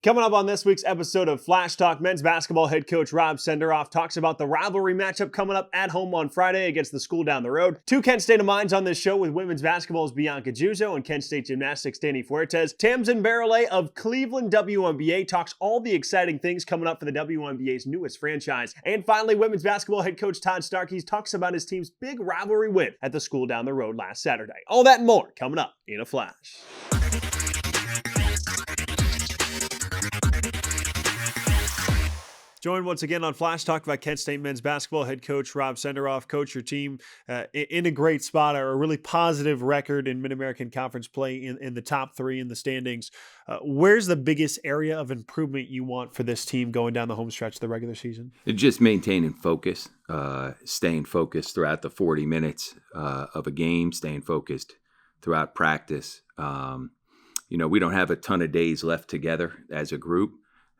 Coming up on this week's episode of Flash Talk, men's basketball head coach Rob Senderoff talks about the rivalry matchup coming up at home on Friday against the school down the road. Two Kent State of minds on this show with women's basketball's Bianca Juzzo and Kent State Gymnastic's Dani Fuertes. Tamzin Barroilhet of Cleveland WNBA talks all the exciting things coming up for the WNBA's newest franchise. And finally, women's basketball head coach Todd Starkey talks about his team's big rivalry win at the school down the road last Saturday. All that and more coming up in a flash. Joined once again on Flash Talk by Kent State men's basketball head coach Rob Senderoff. Coach, your team in a great spot, a really positive record in Mid-American Conference play in the top three in the standings. Where's the biggest area of improvement you want for this team going down the home stretch of the regular season? Just maintaining focus, staying focused throughout the 40 minutes of a game, staying focused throughout practice. We don't have a ton of days left together as a group.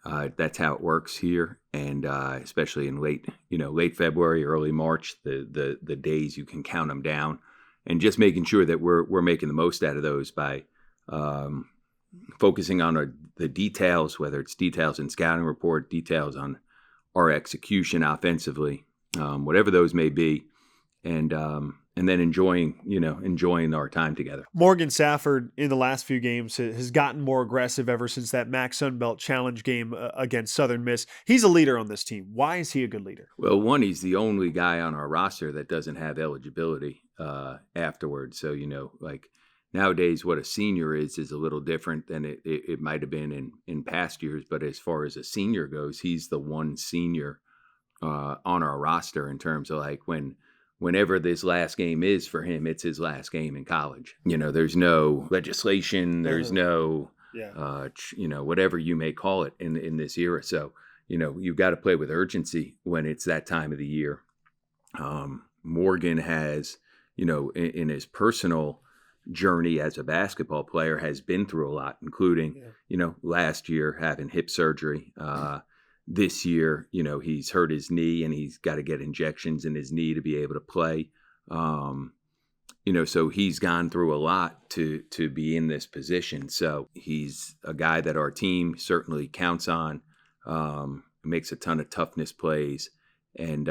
That's how it works here, and especially in late February, early March, the days you can count them down, and just making sure that we're making the most out of those by focusing on the details, whether it's details in scouting report, details on our execution offensively, whatever those may be, and then enjoying our time together. Morgan Safford in the last few games has gotten more aggressive ever since that MAC Sun Belt Challenge game against Southern Miss. He's a leader on this team. Why is he a good leader? Well, one, he's the only guy on our roster that doesn't have eligibility afterwards. So, nowadays what a senior is a little different than it might have been in past years. But as far as a senior goes, he's the one senior on our roster in terms of whenever this last game is for him, it's his last game in college. There's no legislation, there's no, whatever you may call it in this era. So, you've got to play with urgency when it's that time of the year. Morgan has, in his personal journey as a basketball player, has been through a lot, including, last year having hip surgery. This year, he's hurt his knee and he's got to get injections in his knee to be able to play. So he's gone through a lot to be in this position. So he's a guy that our team certainly counts on, makes a ton of toughness plays, and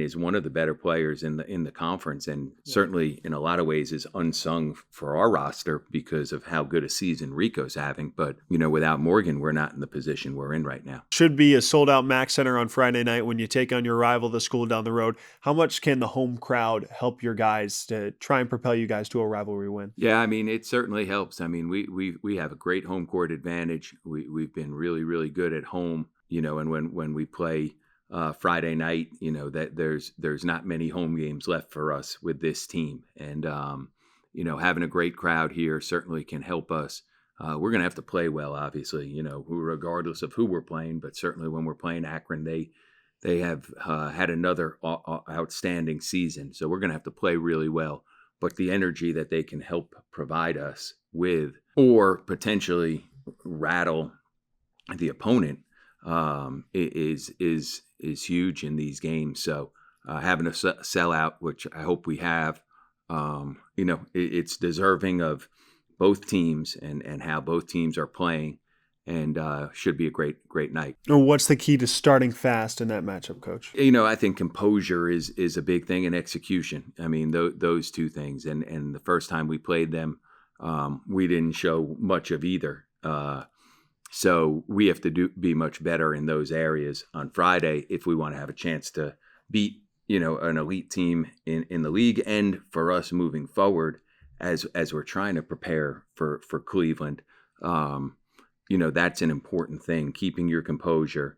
is one of the better players in the conference, and certainly in a lot of ways is unsung for our roster because of how good a season Rico's having. But without Morgan, we're not in the position we're in right now. Should be a sold out MAC Center on Friday night when you take on your rival, the school down the road. How much can the home crowd help your guys to try and propel you guys to a rivalry win? Yeah, it certainly helps. We have a great home court advantage. We've been really, really good at home. And when we play Friday night, that there's not many home games left for us with this team, and having a great crowd here certainly can help us. We're going to have to play well, obviously, regardless of who we're playing, but certainly when we're playing Akron, they have had another outstanding season, so we're going to have to play really well. But the energy that they can help provide us with, or potentially rattle the opponent, is huge in these games. So having a sellout, which I hope we have, it's deserving of both teams and how both teams are playing, and should be a great night. What's the key to starting fast in that matchup, Coach? I think composure is a big thing, and execution. Those two things. And the first time we played them, we didn't show much of either. So we have to be much better in those areas on Friday if we want to have a chance to beat, an elite team in the league, and for us moving forward as we're trying to prepare for Cleveland. That's an important thing. Keeping your composure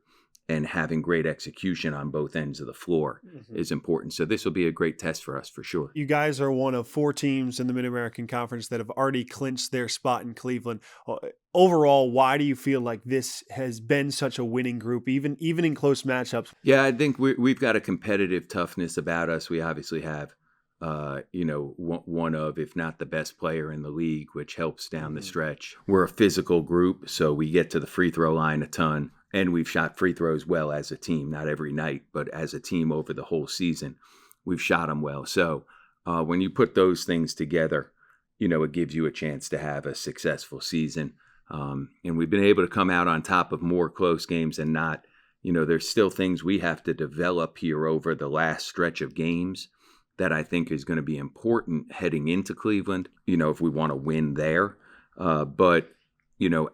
and having great execution on both ends of the floor is important. So this will be a great test for us for sure. You guys are one of 4 teams in the Mid-American Conference that have already clinched their spot in Cleveland. Overall, why do you feel like this has been such a winning group, even in close matchups? Yeah, I think we've got a competitive toughness about us. We obviously have, one of, if not the best player in the league, which helps down the stretch. We're a physical group, so we get to the free throw line a ton. And we've shot free throws well as a team, not every night, but as a team over the whole season, we've shot them well. So when you put those things together, it gives you a chance to have a successful season. And we've been able to come out on top of more close games and not, there's still things we have to develop here over the last stretch of games that I think is going to be important heading into Cleveland, if we want to win there. But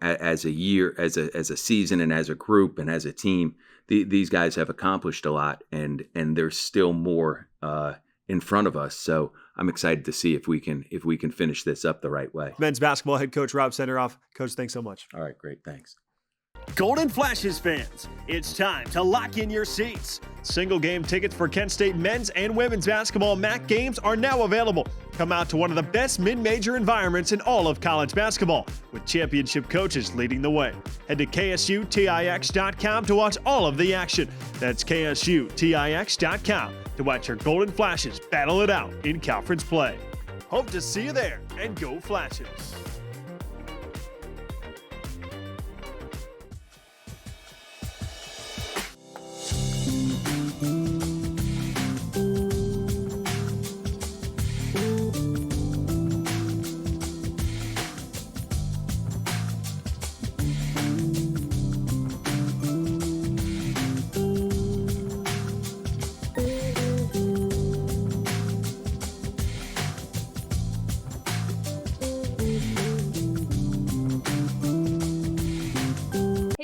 as a year, as a season, and as a group and as a team, these guys have accomplished a lot, and there's still more in front of us. So I'm excited to see if we can finish this up the right way. Men's basketball head coach Rob Senderoff. Coach, thanks so much. All right, great, thanks. Golden Flashes fans, it's time to lock in your seats. Single game tickets for Kent State men's and women's basketball MAC games are now available. Come out to one of the best mid-major environments in all of college basketball, with championship coaches leading the way. Head to ksutix.com to watch all of the action. That's ksutix.com to watch your Golden Flashes battle it out in conference play. Hope to see you there, and go Flashes!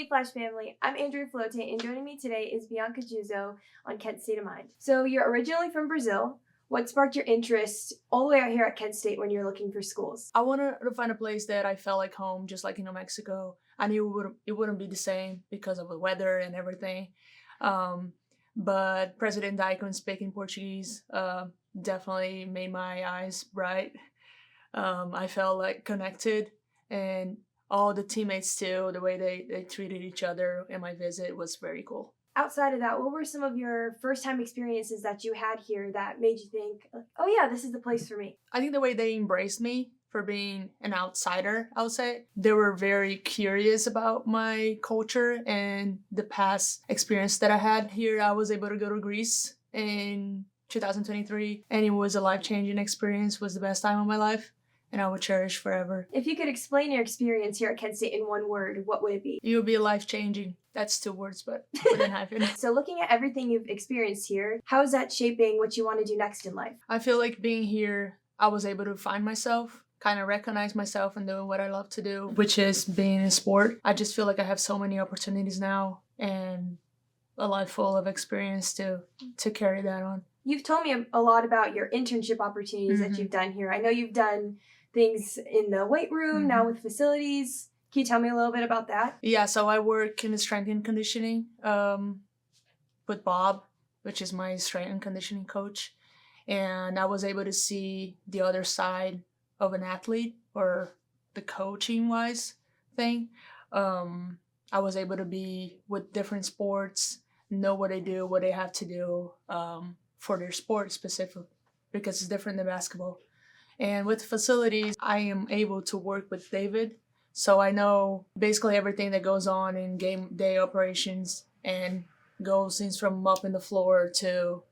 Flash family, I'm Andrea Filote, and joining me today is Bianca Juzzo on Kent State of Mind. So you're originally from Brazil. What sparked your interest all the way out here at Kent State when you're looking for schools? I wanted to find a place that I felt like home, just like Mexico. I knew it wouldn't be the same because of the weather and everything. But President Daikon speaking Portuguese definitely made my eyes bright. I felt like connected, and all the teammates too, the way they treated each other in my visit was very cool. Outside of that, what were some of your first-time experiences that you had here that made you think, oh yeah, this is the place for me? I think the way they embraced me for being an outsider, I would say. They were very curious about my culture and the past experience that I had here. I was able to go to Greece in 2023, and it was a life-changing experience. It was the best time of my life, and I will cherish forever. If you could explain your experience here at Kent State in one word, what would it be? It would be life-changing. That's 2 words, but we didn't have it. So looking at everything you've experienced here, how is that shaping what you want to do next in life? I feel like being here, I was able to find myself, kind of recognize myself and doing what I love to do, which is being in sport. I just feel like I have so many opportunities now and a life full of experience to carry that on. You've told me a lot about your internship opportunities that you've done here. I know you've done things in the weight room, now with facilities. Can you tell me a little bit about that? Yeah, so I work in the strength and conditioning with Bob, which is my strength and conditioning coach. And I was able to see the other side of an athlete, or the coaching-wise thing. I was able to be with different sports, know what they do, what they have to do for their sport specific, because it's different than basketball. And with facilities, I am able to work with David. So I know basically everything that goes on in game day operations, and goes things from mopping the floor to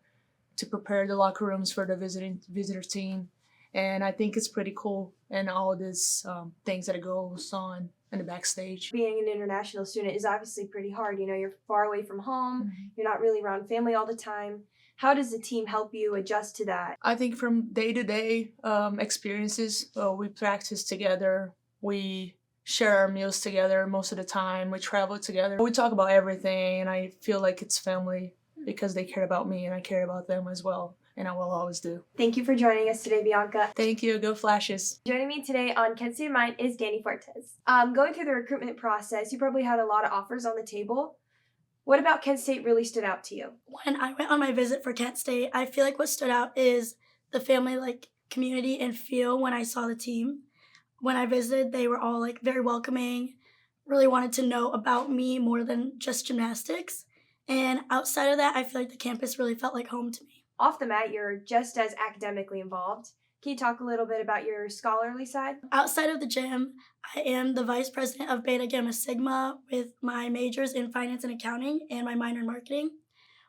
prepare the locker rooms for the visitor team. And I think it's pretty cool, and all these things that goes on in the backstage. Being an international student is obviously pretty hard. You know, you're far away from home. You're not really around family all the time. How does the team help you adjust to that? I think from day-to-day experiences, we practice together. We share our meals together most of the time. We travel together. We talk about everything, and I feel like it's family because they care about me and I care about them as well, and I will always do. Thank you for joining us today, Bianca. Thank you. Go Flashes. Joining me today on Kent State of Mind is Dani Fuertes. Going through the recruitment process, you probably had a lot of offers on the table. What about Kent State really stood out to you? When I went on my visit for Kent State, I feel like what stood out is the family community and feel when I saw the team. When I visited, they were all very welcoming, really wanted to know about me more than just gymnastics. And outside of that, I feel like the campus really felt like home to me. Off the mat, you're just as academically involved. Can you talk a little bit about your scholarly side? Outside of the gym, I am the vice president of Beta Gamma Sigma with my majors in finance and accounting and my minor in marketing.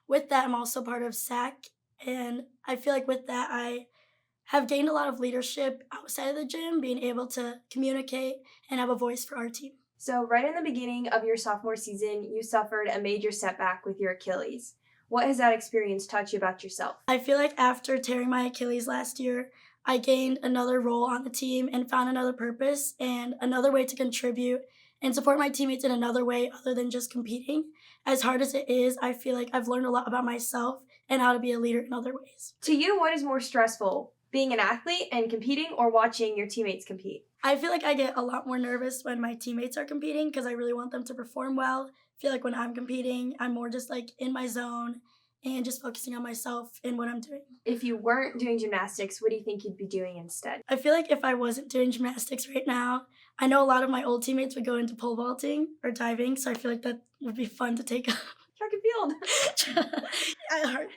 With that, I'm also part of SAC, and I feel like with that, I have gained a lot of leadership outside of the gym, being able to communicate and have a voice for our team. So right in the beginning of your sophomore season, you suffered a major setback with your Achilles. What has that experience taught you about yourself? I feel like after tearing my Achilles last year, I gained another role on the team and found another purpose and another way to contribute and support my teammates in another way other than just competing. As hard as it is, I feel like I've learned a lot about myself and how to be a leader in other ways. To you, what is more stressful, being an athlete and competing or watching your teammates compete? I feel like I get a lot more nervous when my teammates are competing because I really want them to perform well. I feel like when I'm competing, I'm more just like in my zone and just focusing on myself and what I'm doing. If you weren't doing gymnastics, what do you think you'd be doing instead? I feel like if I wasn't doing gymnastics right now, I know a lot of my old teammates would go into pole vaulting or diving, so I feel like that would be fun to take. Track and field. I heard.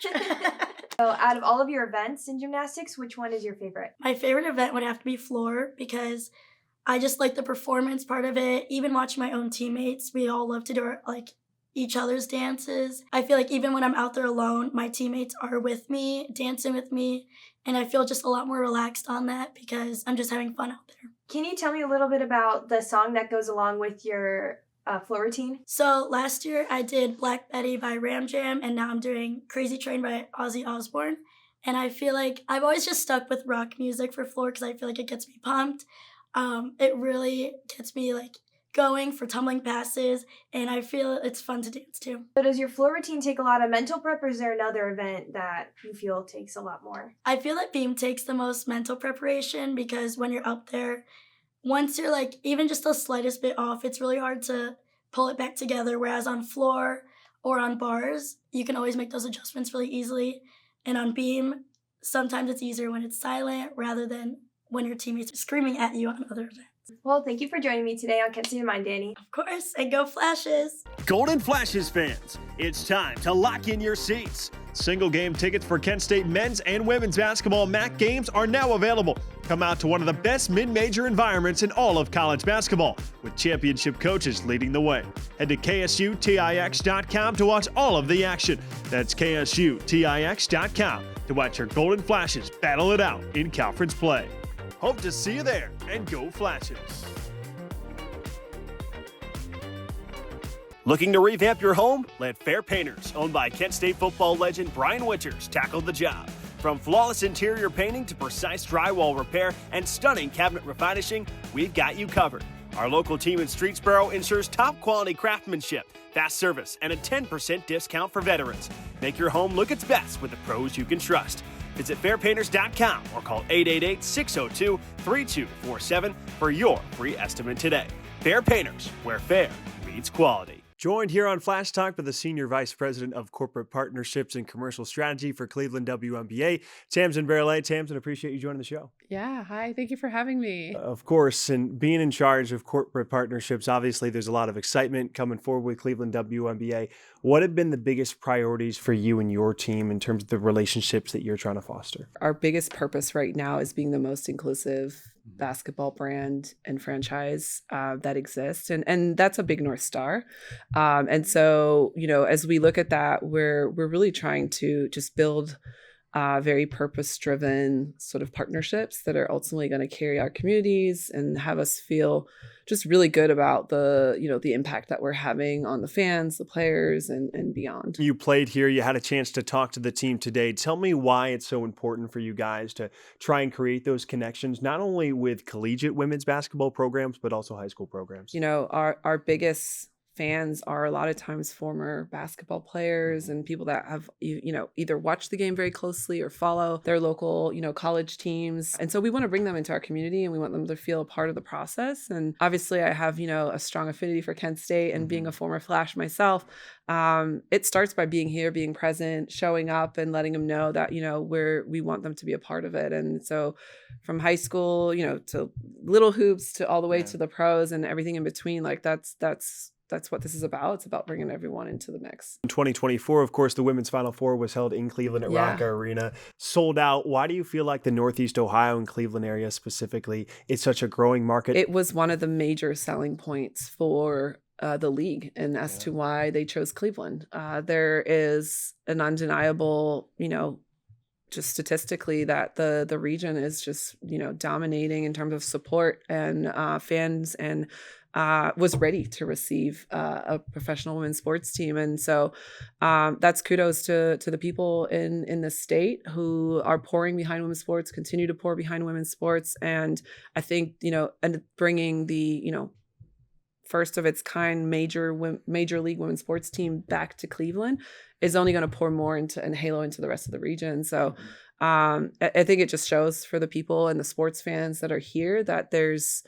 So out of all of your events in gymnastics, which one is your favorite? My favorite event would have to be floor because I just like the performance part of it. Even watching my own teammates, we all love to do each other's dances. I feel like even when I'm out there alone, my teammates are with me, dancing with me, and I feel just a lot more relaxed on that because I'm just having fun out there. Can you tell me a little bit about the song that goes along with your floor routine? So last year I did Black Betty by Ram Jam, and now I'm doing Crazy Train by Ozzy Osbourne. And I feel like I've always just stuck with rock music for floor because I feel like it gets me pumped. It really gets me going for tumbling passes, and I feel it's fun to dance to. So does your floor routine take a lot of mental prep, or is there another event that you feel takes a lot more? I feel that beam takes the most mental preparation because when you're up there, once you're even just the slightest bit off, it's really hard to pull it back together, whereas on floor or on bars, you can always make those adjustments really easily. And on beam, sometimes it's easier when it's silent rather than when your teammates are screaming at you on other events. Well, thank you for joining me today on Kent State of Mind, Dani. Of course, and go Flashes! Golden Flashes fans, it's time to lock in your seats. Single game tickets for Kent State men's and women's basketball MAC games are now available. Come out to one of the best mid-major environments in all of college basketball, with championship coaches leading the way. Head to ksutix.com to watch all of the action. That's ksutix.com to watch your Golden Flashes battle it out in conference play. Hope to see you there, and go Flashes! Looking to revamp your home? Let Fair Painters, owned by Kent State football legend Brian Winters, tackle the job. From flawless interior painting to precise drywall repair and stunning cabinet refinishing, we've got you covered. Our local team in Streetsboro ensures top quality craftsmanship, fast service, and a 10% discount for veterans. Make your home look its best with the pros you can trust. Visit fairpainters.com or call 888-602-3247 for your free estimate today. Fair Painters, where fair meets quality. Joined here on Flash Talk by the Senior Vice President of Corporate Partnerships and Commercial Strategy for Cleveland WNBA, Tamzin Barroilhet. Tamzin, appreciate you joining the show. Yeah, hi. Thank you for having me. Of course, and being in charge of corporate partnerships, obviously there's a lot of excitement coming forward with Cleveland WNBA. What have been the biggest priorities for you and your team in terms of the relationships that you're trying to foster? Our biggest purpose right now is being the most inclusive basketball brand and franchise that exists. And that's a big North Star. And so, as we look at that, we're really trying to just build very purpose-driven sort of partnerships that are ultimately going to carry our communities and have us feel just really good about the impact that we're having on the fans, the players, and beyond. You played here. You had a chance to talk to the team today. Tell me why it's so important for you guys to try and create those connections, not only with collegiate women's basketball programs, but also high school programs. Our biggest fans are a lot of times former basketball players and people that have, either watched the game very closely or follow their local, college teams. And so we want to bring them into our community and we want them to feel a part of the process. And obviously I have, a strong affinity for Kent State and being a former Flash myself. It starts by being here, being present, showing up and letting them know that, we want them to be a part of it. And so from high school, to little hoops to all the way to the pros and everything in between, that's what this is about. It's about bringing everyone into the mix. In 2024, of course, the Women's Final Four was held in Cleveland at Rocca Arena. Sold out. Why do you feel like the Northeast Ohio and Cleveland area specifically is such a growing market? It was one of the major selling points for the league and as to why they chose Cleveland. There is an undeniable, just statistically that the region is just, dominating in terms of support and fans and was ready to receive a professional women's sports team. And so that's kudos to the people in the state who are pouring behind women's sports, continue to pour behind women's sports. And I think, and bringing the, first of its kind major league women's sports team back to Cleveland is only going to pour more and halo into the rest of the region. So I think it just shows for the people and the sports fans that are here that there's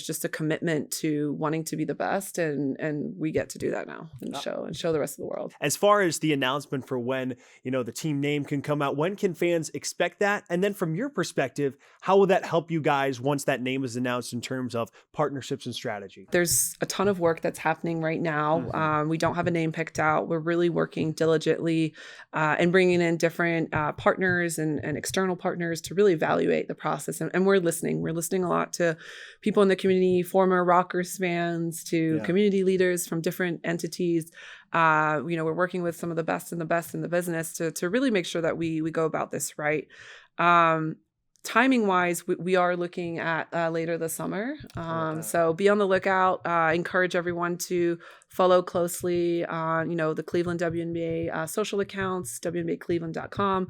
just a commitment to wanting to be the best, and we get to do that now and show the rest of the world. As far as the announcement for when, the team name can come out, when can fans expect that? And then from your perspective, how will that help you guys once that name is announced in terms of partnerships and strategy? There's a ton of work that's happening right now. We don't have a name picked out. We're really working diligently and bringing in different partners and external partners to really evaluate the process. And we're listening. We're listening a lot to people in the community, former Rockers fans to community leaders from different entities. We're working with some of the best in the business to really make sure that we go about this right. Timing wise, we are looking at later this summer. So be on the lookout. Encourage everyone to follow closely on, the Cleveland WNBA social accounts, WNBAcleveland.com,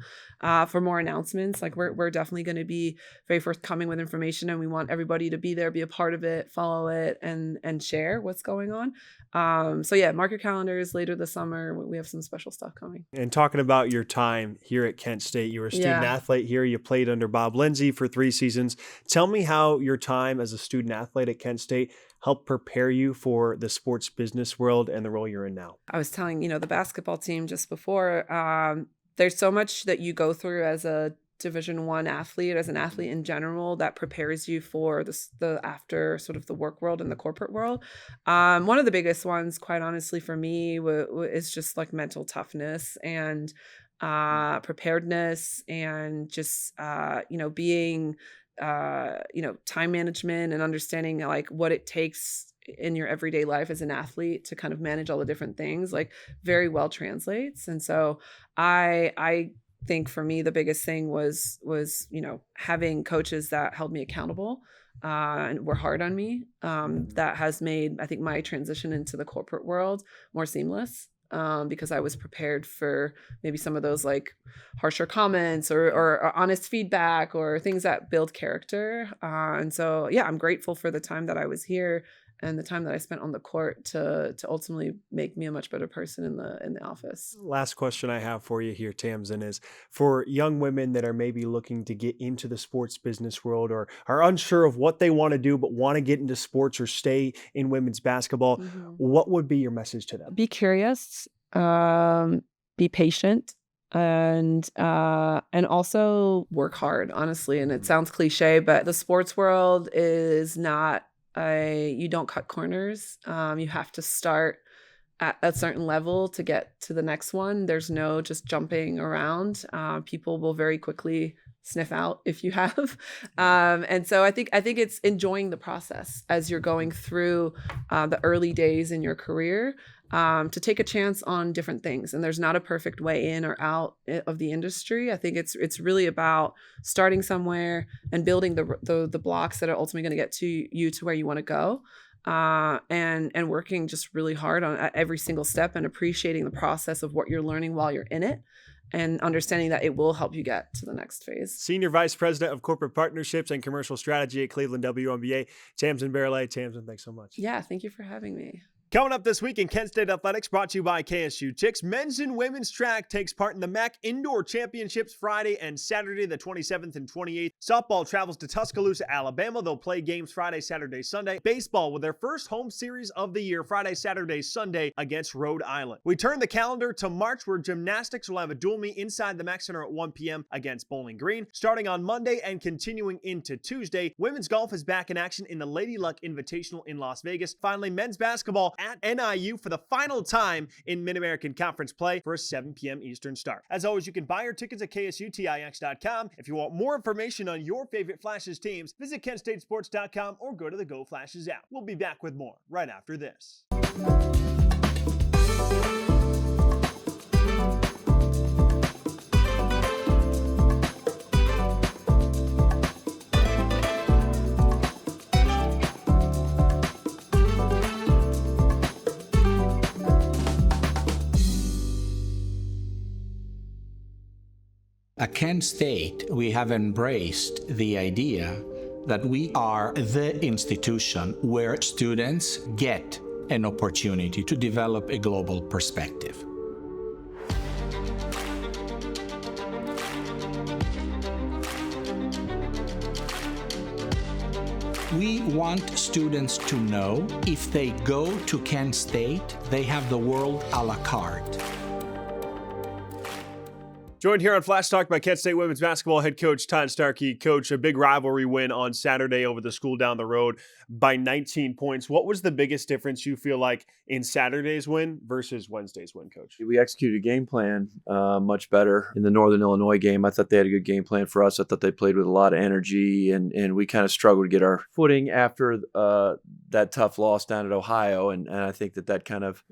for more announcements. Like we're definitely going to be very forthcoming with information, and we want everybody to be there, be a part of it, follow it, and share what's going on. Mark your calendars later this summer. We have some special stuff coming. And talking about your time here at Kent State, you were a student athlete here. You played under Bob Lindsey for 3 seasons. Tell me how your time as a student athlete at Kent State helped prepare you for the sports business world and the role you're in now. I was telling, the basketball team just before, there's so much that you go through as a Division I athlete, as an athlete in general, that prepares you for the after sort of the work world and the corporate world. One of the biggest ones, quite honestly, for me is just like mental toughness and preparedness, and just being time management and understanding like what it takes in your everyday life as an athlete to kind of manage all the different things, like very well translates. And so I think for me, the biggest thing was having coaches that held me accountable and were hard on me. That has made, I think, my transition into the corporate world more seamless. Because I was prepared for maybe some of those like harsher comments or honest feedback or things that build character. And so, I'm grateful for the time that I was here and the time that I spent on the court to ultimately make me a much better person in the office. Last question I have for you here, Tamzin, is for young women that are maybe looking to get into the sports business world or are unsure of what they want to do but want to get into sports or stay in women's basketball, what would be your message to them? Be curious, be patient, and also work hard, honestly. And it sounds cliche, but the sports world is not you don't cut corners. You have to start at a certain level to get to the next one. There's no just jumping around. People will very quickly sniff out if you have. And so I think it's enjoying the process as you're going through the early days in your career, to take a chance on different things. And there's not a perfect way in or out of the industry. I think it's really about starting somewhere and building the blocks that are ultimately going to get you to where you want to go. And working just really hard on every single step and appreciating the process of what you're learning while you're in it, and understanding that it will help you get to the next phase. Senior Vice President of Corporate Partnerships and Commercial Strategy at Cleveland WNBA, Tamzin Barroilhet. Tamzin, thanks so much. Yeah, thank you for having me. Coming up this week in Kent State Athletics, brought to you by KSU Chicks, men's and women's track takes part in the MAC Indoor Championships Friday and Saturday, the 27th and 28th. Softball travels to Tuscaloosa, Alabama. They'll play games Friday, Saturday, Sunday. Baseball with their first home series of the year, Friday, Saturday, Sunday against Rhode Island. We turn the calendar to March, where gymnastics will have a dual meet inside the MAC Center at 1 p.m. against Bowling Green. Starting on Monday and continuing into Tuesday, women's golf is back in action in the Lady Luck Invitational in Las Vegas. Finally, men's basketball at NIU for the final time in Mid-American Conference play for a 7 p.m. Eastern start. As always, you can buy your tickets at ksutix.com. If you want more information on your favorite Flashes teams, visit kentstatesports.com or go to the Go Flashes app. We'll be back with more right after this. At Kent State, we have embraced the idea that we are the institution where students get an opportunity to develop a global perspective. We want students to know if they go to Kent State, they have the world a la carte. Joined here on Flash Talk by Kent State women's basketball head coach Todd Starkey. Coach, a big rivalry win on Saturday over the school down the road by 19 points. What was the biggest difference you feel like in Saturday's win versus Wednesday's win, Coach? We executed a game plan much better in the Northern Illinois game. I thought they had a good game plan for us. I thought they played with a lot of energy, and we kind of struggled to get our footing after that tough loss down at Ohio. And I think that kind of,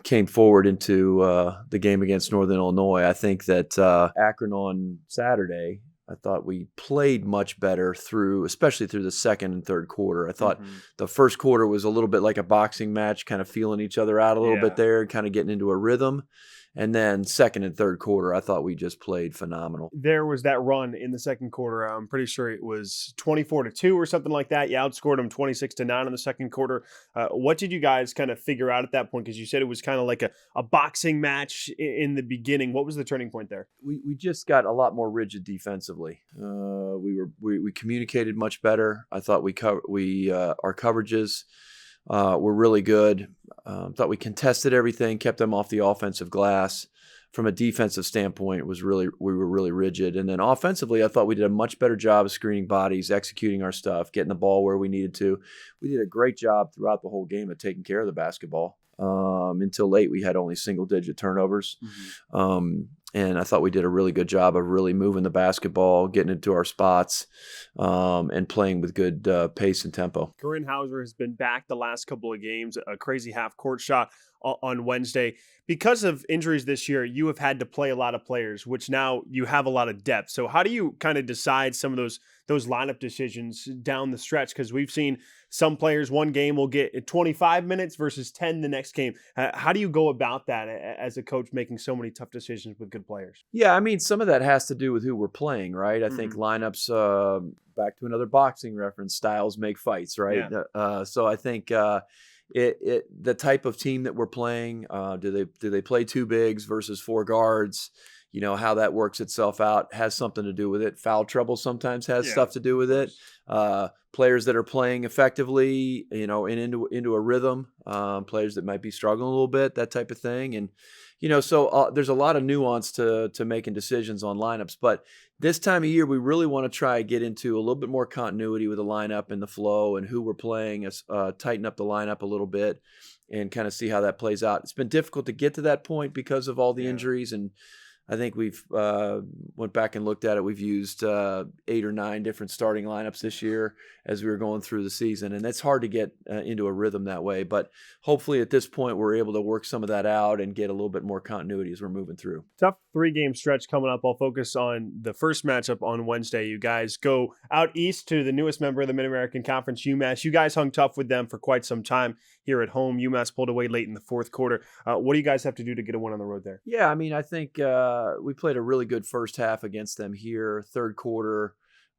came forward into the game against Northern Illinois. I think that Akron on Saturday, I thought we played much better especially through the second and third quarter. I thought the first quarter was a little bit like a boxing match, kind of feeling each other out a little bit there, kind of getting into a rhythm. And then second and third quarter, I thought we just played phenomenal. There was that run in the second quarter. I'm pretty sure it was 24-2 or something like that. You outscored them 26-9 in the second quarter. What did you guys kind of figure out at that point? Because you said it was kind of like a boxing match in the beginning. What was the turning point there? We just got a lot more rigid defensively. We communicated much better. I thought our coverages were really good. Thought we contested everything, kept them off the offensive glass. From a defensive standpoint, we were really rigid. And then offensively, I thought we did a much better job of screening bodies, executing our stuff, getting the ball where we needed to. We did a great job throughout the whole game of taking care of the basketball. Until late, we had only single-digit turnovers. And I thought we did a really good job of really moving the basketball, getting into our spots, and playing with good pace and tempo. Corinne Hauser has been back the last couple of games, a crazy half-court shot on Wednesday. Because of injuries this year, you have had to play a lot of players, which now you have a lot of depth. So how do you kind of decide some of those lineup decisions down the stretch? Because we've seen some players one game will get 25 minutes versus 10 the next game. How do you go about that as a coach, making so many tough decisions with good players? Yeah, I mean, some of that has to do with who we're playing, right? I think lineups, back to another boxing reference, styles make fights, right? Yeah. So I think the type of team that we're playing, do they play two bigs versus four guards? How that works itself out has something to do with it. Foul trouble sometimes has stuff to do with it. Players that are playing effectively, and into a rhythm, players that might be struggling a little bit, that type of thing. And, so there's a lot of nuance to making decisions on lineups. But this time of year, we really want to try to get into a little bit more continuity with the lineup and the flow and who we're playing, tighten up the lineup a little bit and kind of see how that plays out. It's been difficult to get to that point because of all the injuries, and I think we've went back and looked at it. We've used 8 or 9 different starting lineups this year as we were going through the season, and it's hard to get into a rhythm that way. But hopefully at this point we're able to work some of that out and get a little bit more continuity as we're moving through. Tough 3-game stretch coming up. I'll focus on the first matchup on Wednesday. You guys go out east to the newest member of the Mid-American Conference, UMass. You guys hung tough with them for quite some time here at home. UMass pulled away late in the fourth quarter. What do you guys have to do to get a win on the road there? Yeah, I mean, I think we played a really good first half against them here. Third quarter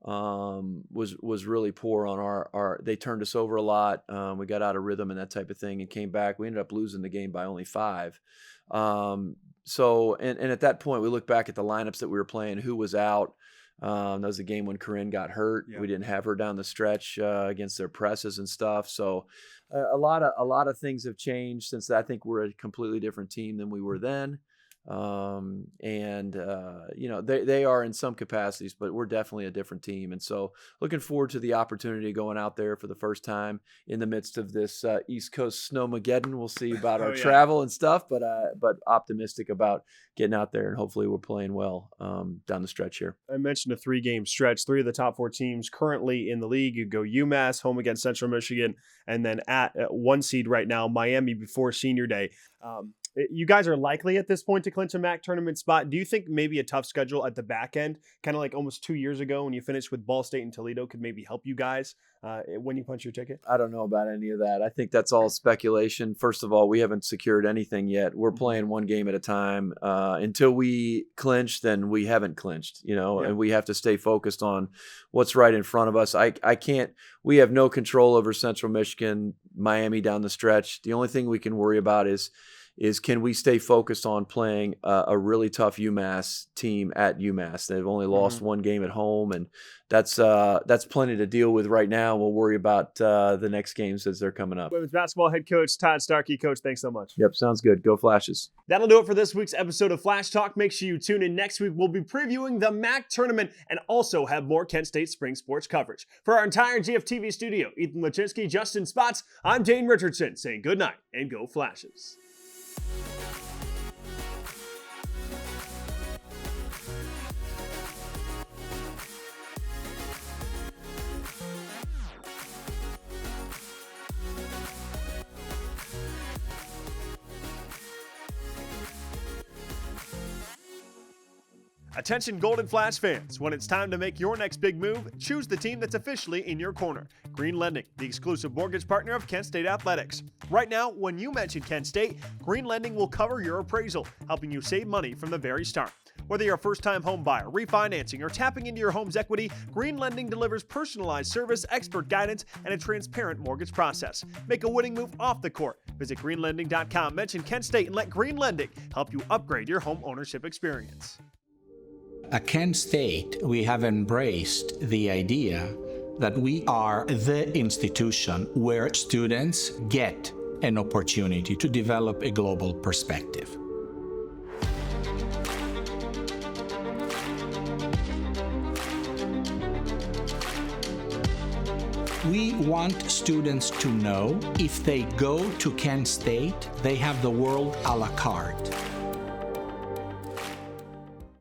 was really poor on our they turned us over a lot. We got out of rhythm and that type of thing and came back. We ended up losing the game by only 5. So at that point we looked back at the lineups that we were playing, who was out. That was the game when Corinne got hurt. Yeah. We didn't have her down the stretch against their presses and stuff. So a lot of things have changed since I think we're a completely different team than we were then. They are in some capacities, but we're definitely a different team. And so looking forward to the opportunity going out there for the first time in the midst of this East Coast snowmageddon. We'll see about our travel and stuff, but optimistic about getting out there, and hopefully we're playing well down the stretch here. I mentioned a 3-game stretch. 3 of the top 4 teams currently in the league. You go UMass, home against Central Michigan, and then at 1 seed right now, Miami before Senior Day. You guys are likely at this point to clinch a MAC tournament spot. Do you think maybe a tough schedule at the back end, kind of like almost 2 years ago when you finished with Ball State and Toledo, could maybe help you guys when you punch your ticket? I don't know about any of that. I think that's all speculation. First of all, we haven't secured anything yet. We're playing one game at a time. Until we clinch, then we haven't clinched, and we have to stay focused on what's right in front of us. We have no control over Central Michigan, Miami down the stretch. The only thing we can worry about is can we stay focused on playing a really tough UMass team at UMass? They've only lost one game at home, and that's plenty to deal with right now. We'll worry about the next games as they're coming up. Women's basketball head coach Todd Starkey. Coach, thanks so much. Yep, sounds good. Go Flashes. That'll do it for this week's episode of Flash Talk. Make sure you tune in next week. We'll be previewing the MAC tournament and also have more Kent State spring sports coverage. For our entire GFTV studio, Ethan Lachinsky, Justin Spots, I'm Dane Richardson saying good night and go Flashes. Attention Golden Flash fans, when it's time to make your next big move, choose the team that's officially in your corner. Green Lending, the exclusive mortgage partner of Kent State Athletics. Right now, when you mention Kent State, Green Lending will cover your appraisal, helping you save money from the very start. Whether you're a first-time home buyer, refinancing, or tapping into your home's equity, Green Lending delivers personalized service, expert guidance, and a transparent mortgage process. Make a winning move off the court. Visit greenlending.com, mention Kent State, and let Green Lending help you upgrade your home ownership experience. At Kent State, we have embraced the idea that we are the institution where students get an opportunity to develop a global perspective. We want students to know if they go to Kent State, they have the world a la carte.